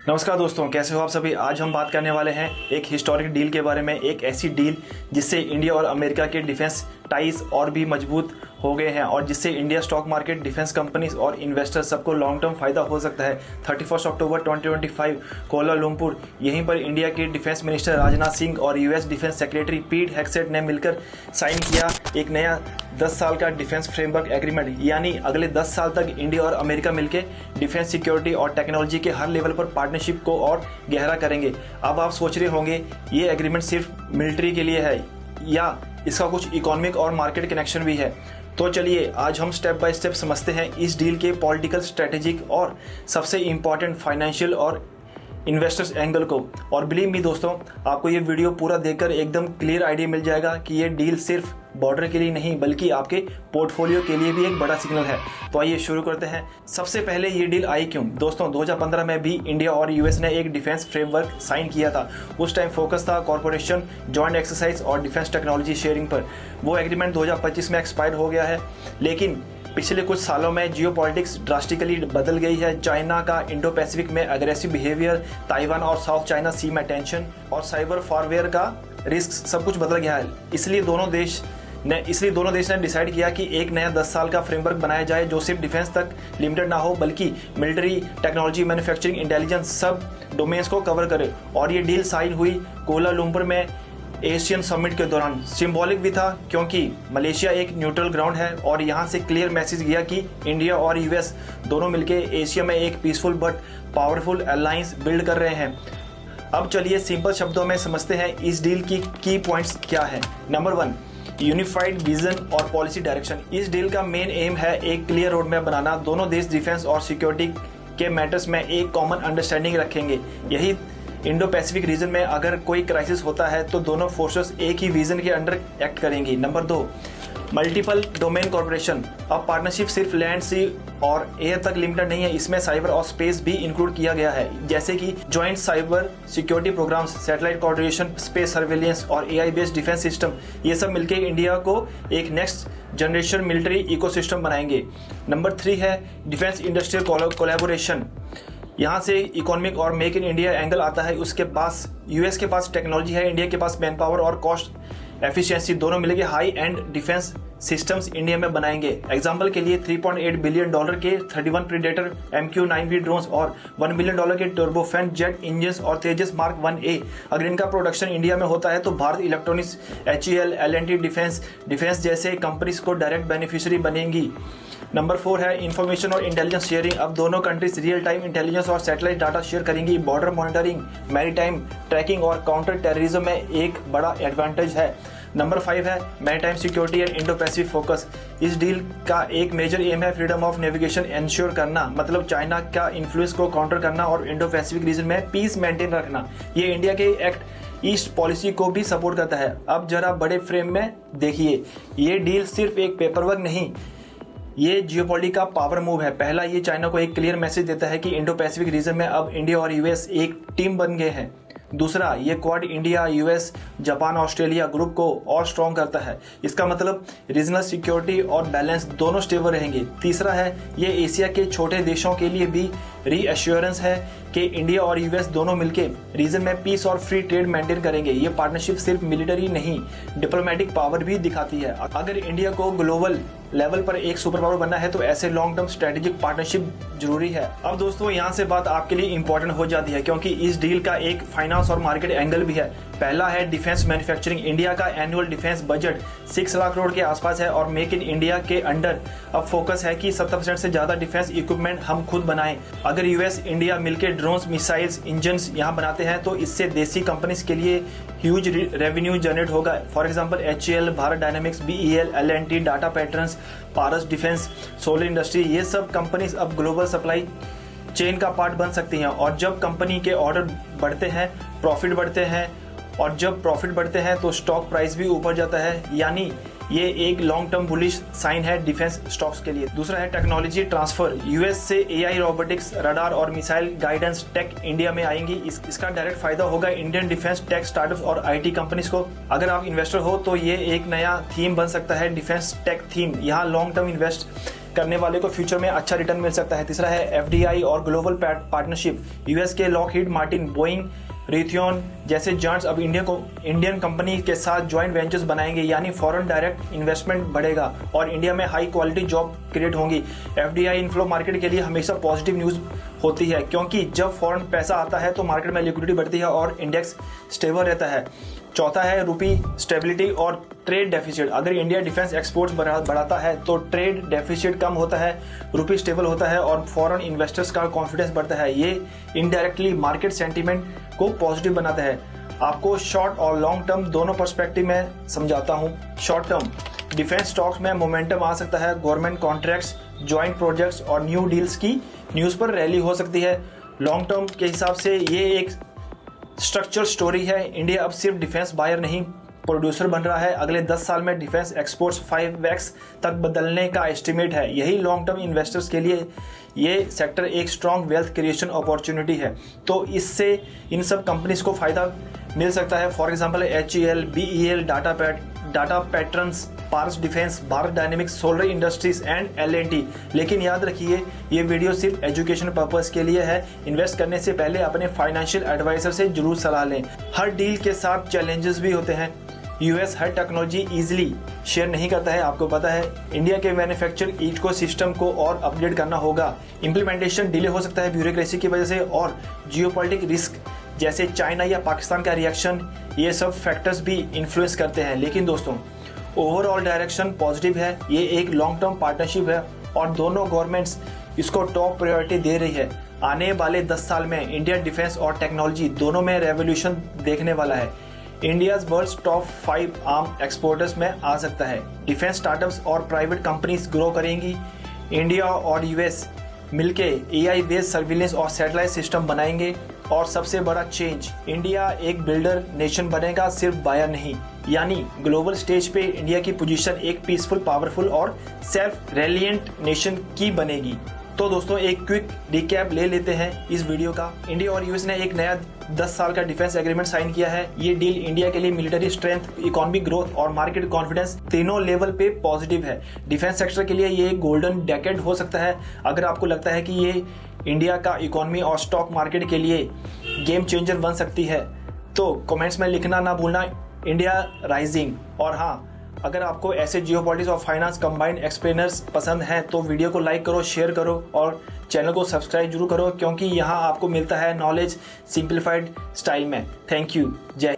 नमस्कार दोस्तों, कैसे हो आप सभी। आज हम बात करने वाले हैं एक हिस्टोरिक डील के बारे में। एक ऐसी डील जिससे इंडिया और अमेरिका के डिफेंस टाइज और भी मजबूत हो गए हैं और जिससे India stock market, defence companies और इन्वेस्टर्स सबको लॉन्ग टर्म फायदा हो सकता है। 31 अक्टूबर 2025 कोलालमपुर, यहीं पर इंडिया के डिफेंस मिनिस्टर राजनाथ सिंह और यूएस डिफेंस सेक्रेटरी पीट हेग्सेट ने मिलकर साइन किया एक नया 10 साल का डिफेंस फ्रेमवर्क एग्रीमेंट। यानी अगले 10 साल तक इंडिया और अमेरिका मिलकर डिफेंस, सिक्योरिटी और टेक्नोलॉजी के हर लेवल पर पार्टनरशिप को और गहरा करेंगे। अब आप सोच रहे होंगे ये एग्रीमेंट सिर्फ मिलिट्री के लिए है या इसका कुछ इकोनॉमिक और मार्केट कनेक्शन भी है। तो चलिए आज हम स्टेप बाय स्टेप समझते हैं इस डील के पॉलिटिकल, स्ट्रेटेजिक और सबसे इंपॉर्टेंट फाइनेंशियल और इन्वेस्टर्स एंगल को। और बिलीव मी दोस्तों, आपको ये वीडियो पूरा देखकर एकदम क्लियर आइडिया मिल जाएगा कि ये डील सिर्फ बॉर्डर के लिए नहीं बल्कि आपके पोर्टफोलियो के लिए भी एक बड़ा सिग्नल है। तो आइए शुरू करते हैं। सबसे पहले ये डील आई क्यों दोस्तों? 2015 में भी इंडिया और यूएस ने एक डिफेंस फ्रेमवर्क साइन किया था। उस टाइम फोकस था कॉर्पोरेशन, जॉइंट एक्सरसाइज और डिफेंस टेक्नोलॉजी शेयरिंग पर। वो एग्रीमेंट 2025 में एक्सपायर हो गया है, लेकिन पिछले कुछ सालों में जियोपॉलिटिक्स ड्रास्टिकली बदल गई है। चाइना का इंडो पैसिफिक में अग्रेसिव बिहेवियर, ताइवान और साउथ चाइना सी में टेंशन और साइबर वॉरफेयर का रिस्क, सब कुछ बदल गया है। इसलिए दोनों देश ने डिसाइड किया कि एक नया 10 साल का फ्रेमवर्क बनाया जाए जो सिर्फ डिफेंस तक लिमिटेड ना हो बल्कि मिलिट्री, टेक्नोलॉजी, मैन्युफैक्चरिंग, इंटेलिजेंस सब डोमेन्स को कवर करे। और ये डील साइन हुई कोलालमपुर में एशियन समिट के दौरान। सिंबॉलिक भी था क्योंकि मलेशिया एक न्यूट्रल ग्राउंड है और यहाँ से क्लियर मैसेज गया कि इंडिया और यूएस दोनों मिलकर एशिया में एक peaceful but powerful alliance build कर रहे हैं। अब चलिए सिंपल शब्दों में समझते हैं इस डील की पॉइंट्स क्या है। नंबर 1, यूनिफाइड विजन और पॉलिसी डायरेक्शन। इस डील का मेन एम है एक क्लियर रोड मैप बनाना। दोनों देश डिफेंस और सिक्योरिटी के मैटर्स में एक कॉमन अंडरस्टैंडिंग रखेंगे। यही इंडो पैसिफिक रीजन में अगर कोई क्राइसिस होता है तो दोनों फोर्सेस एक ही विजन के अंडर एक्ट करेंगी। Number 2, multiple domain corporation. अब पार्टनरशिप सिर्फ लैंड, सी और एयर तक लिमिटेड नहीं है, इसमें साइबर और स्पेस भी इंक्लूड किया गया है, जैसे कि joint cyber security programs, satellite coordination, space surveillance और एआई बेस्ड डिफेंस सिस्टम। ये सब मिलकर इंडिया को एक नेक्स्ट जनरेशन मिलिट्री इकोसिस्टम बनाएंगे। नंबर 3 है डिफेंस इंडस्ट्रियल कोलैबोरेशन। यहाँ से इकोनॉमिक और मेक इन इंडिया एंगल आता है। उसके पास यूएस के पास टेक्नोलॉजी है, इंडिया के पास मैन पावर और कॉस्ट एफिशिएंसी, दोनों मिलकर high and defence systems India में बनाएंगे। एग्जांपल के लिए $3.8 बिलियन के 31 प्रीडेटर MQ-9V ड्रोन्स और $1 बिलियन के टर्बोफैन जेट इंजन और तेजस मार्क 1A अगर इनका प्रोडक्शन इंडिया में होता है तो Bharat electronics, HEL, L&T defence जैसे कंपनीज को डायरेक्ट बेनिफिशियरी बनेंगी। नंबर 4 है इंफॉर्मेशन और इंटेलिजेंस शेयरिंग। अब दोनों कंट्रीज रियल टाइम इंटेलिजेंस और सैटेलाइट डाटा शेयर करेंगी। बॉर्डर मॉनिटरिंग, मैरीटाइम ट्रैकिंग और काउंटर टेररिज्म में एक बड़ा एडवांटेज है। नंबर 5 है maritime security and Indo Pacific focus. इस डील का एक मेजर एम है फ्रीडम ऑफ नेविगेशन इंश्योर करना, मतलब चाइना का इन्फ्लुएंस को काउंटर करना और इंडो पैसिफिक रीजन में पीस मेंटेन रखना। ये इंडिया के एक्ट ईस्ट पॉलिसी को भी सपोर्ट करता है। अब जरा बड़े फ्रेम में देखिए, ये डील सिर्फ एक पेपरवर्क नहीं, ये जियोपॉलिटिक्स का पावर मूव है। पहला, ये चाइना को एक क्लियर मैसेज देता है कि इंडो पैसिफिक रीजन में अब इंडिया और यूएस एक टीम बन गए हैं। दूसरा, ये quad India, US, Japan, Australia group को और स्ट्रॉन्ग करता है। इसका मतलब रीजनल सिक्योरिटी और बैलेंस दोनों स्टेबल रहेंगे। तीसरा है, ये एशिया के छोटे देशों के लिए भी रीअश्योरेंस है कि इंडिया और यूएस दोनों मिलकर रीजन में पीस और फ्री ट्रेड मेंटेन करेंगे। ये पार्टनरशिप सिर्फ मिलिट्री नहीं, डिप्लोमेटिक पावर भी दिखाती है। अगर इंडिया को ग्लोबल लेवल पर एक सुपर पावर बनना है तो ऐसे लॉन्ग टर्म स्ट्रेटेजिक पार्टनरशिप जरूरी है। अब दोस्तों यहाँ से बात आपके लिए इंपॉर्टेंट हो जाती है क्योंकि इस डील का एक फाइनेंस और मार्केट एंगल भी है। पहला है डिफेंस मैन्युफैक्चरिंग। इंडिया का annual defence budget 6 lakh crore के आसपास है और मेक इन इंडिया के अंडर अब फोकस है कि 70% से ज्यादा डिफेंस इक्विपमेंट हम खुद बनाएं। अगर यूएस इंडिया मिलकर ड्रोन्स, मिसाइल्स, इंजन्स यहाँ बनाते हैं तो इससे देसी कंपनीज के लिए ह्यूज रेवेन्यू जनरेट होगा। For example HAL, Bharat dynamics, BEL, L&T, data patterns, Paras defence, solar industry, ये सब कंपनीज अब ग्लोबल सप्लाई चेन का पार्ट बन सकती हैं। और जब कंपनी के ऑर्डर बढ़ते हैं, प्रॉफिट बढ़ते हैं, और जब प्रॉफिट बढ़ते हैं तो स्टॉक प्राइस भी ऊपर जाता है। यानी ये एक लॉन्ग टर्म बुलिश साइन है डिफेंस स्टॉक्स के लिए। दूसरा है टेक्नोलॉजी ट्रांसफर। यूएस से AI, रोबोटिक्स, रडार और मिसाइल गाइडेंस टेक इंडिया में आएंगी। इसका डायरेक्ट फायदा होगा इंडियन डिफेंस टेक स्टार्टअप्स और IT कंपनीज को। अगर आप इन्वेस्टर हो तो ये एक नया थीम बन सकता है, डिफेंस टेक थीम। यहाँ लॉन्ग टर्म करने वाले को फ्यूचर में अच्छा रिटर्न मिल सकता है। तीसरा है एफडीआई और ग्लोबल पार्टनरशिप। यूएस के लॉकहीड मार्टिन, बोइंग, रेथियोन जैसे जायंट्स अब इंडियन कंपनी के साथ ज्वाइंट वेंचर्स बनाएंगे, यानी फॉरेन डायरेक्ट इन्वेस्टमेंट बढ़ेगा और इंडिया में हाई क्वालिटी जॉब क्रिएट होंगी। एफडीआई इनफ्लो मार्केट के लिए हमेशा पॉजिटिव न्यूज़ होती है, क्योंकि जब फॉरेन पैसा आता है तो मार्केट में लिक्विडिटी बढ़ती है और इंडेक्स स्टेबल रहता है। चौथा है रूपी स्टेबिलिटी और ट्रेड डेफिसिट। अगर इंडिया डिफेंस एक्सपोर्ट्स बढ़ाता है तो ट्रेड डेफिसिट कम होता है, रूपी स्टेबल होता है और फॉरेन इन्वेस्टर्स का कॉन्फिडेंस बढ़ता है। ये इनडायरेक्टली मार्केट सेंटीमेंट को पॉजिटिव बनाता है। आपको शॉर्ट और लॉन्ग टर्म दोनों पर्सपेक्टिव में समझाता हूँ। शॉर्ट टर्म डिफेंस स्टॉक्स में मोमेंटम आ सकता है, गवर्नमेंट कॉन्ट्रैक्ट्स, ज्वाइंट प्रोजेक्ट्स और न्यू डील्स की न्यूज़ पर रैली हो सकती है। लॉन्ग टर्म के हिसाब से ये एक स्ट्रक्चरल स्टोरी है। इंडिया अब सिर्फ डिफेंस बायर नहीं प्रोड्यूसर बन रहा है। अगले 10 साल में डिफेंस एक्सपोर्ट्स 5x तक बदलने का एस्टिमेट है। यही लॉन्ग टर्म इन्वेस्टर्स के लिए ये सेक्टर एक स्ट्रॉन्ग वेल्थ क्रिएशन अपॉर्चुनिटी है। तो इससे इन सब कंपनीज को फायदा मिल सकता है। For example HEL, BEL, Data Patterns, Paras Defence, Bharat Dynamics, Solar Industries and L&T। लेकिन याद रखिए ये वीडियो सिर्फ एजुकेशन पर्पस के लिए है। इन्वेस्ट करने से पहले अपने फाइनेंशियल एडवाइजर से जरूर सलाह लें। हर डील के साथ चैलेंजेस भी होते हैं। यूएस हर टेक्नोलॉजी इजीली शेयर नहीं करता है, आपको पता है। इंडिया के मैन्युफैक्चरिंग इकोसिस्टम को और अपग्रेड करना होगा। इम्प्लीमेंटेशन डिले हो सकता है ब्यूरोक्रेसी की वजह से और जियोपॉलिटिक रिस्क जैसे चाइना या पाकिस्तान का रिएक्शन, ये सब फैक्टर्स भी इन्फ्लुएंस करते हैं। लेकिन दोस्तों ओवरऑल डायरेक्शन पॉजिटिव है। ये एक लॉन्ग टर्म पार्टनरशिप है और दोनों गवर्नमेंट्स इसको टॉप प्रायोरिटी दे रही है। आने वाले 10 साल में इंडिया डिफेंस और टेक्नोलॉजी दोनों में रेवोल्यूशन देखने वाला है। India world top 5 arm exporters में आ सकता है। डिफेंस स्टार्टअप्स और प्राइवेट कंपनीज ग्रो करेंगी। इंडिया और यूएस मिलके AI बेस्ड सर्विलेंस और सैटेलाइट सिस्टम बनाएंगे। और सबसे बड़ा चेंज, इंडिया एक बिल्डर नेशन बनेगा, सिर्फ बायर नहीं। यानी ग्लोबल स्टेज पे इंडिया की पोजीशन एक पीसफुल, पावरफुल और सेल्फ रेलिएंट नेशन की बनेगी। तो दोस्तों एक क्विक रिकैप ले लेते हैं इस वीडियो का। इंडिया और यूएस ने एक नया 10 साल का डिफेंस एग्रीमेंट साइन किया है। ये डील इंडिया के लिए मिलिट्री स्ट्रेंथ, इकोनॉमिक ग्रोथ और मार्केट कॉन्फिडेंस तीनों लेवल पे पॉजिटिव है। डिफेंस सेक्टर के लिए ये गोल्डन डेकेड हो सकता है। अगर आपको लगता है कि ये इंडिया का इकोनॉमी और स्टॉक मार्केट के लिए गेम चेंजर बन सकती है तो कमेंट्स में लिखना ना भूलना, इंडिया राइजिंग। और हाँ, अगर आपको ऐसे जियोपॉलिटिक्स और फाइनेंस कंबाइंड एक्सप्लेनर्स पसंद हैं तो वीडियो को लाइक करो, शेयर करो और चैनल को सब्सक्राइब जरूर करो, क्योंकि यहाँ आपको मिलता है नॉलेज सिंप्लीफाइड स्टाइल में। Thank you. जय हिंद।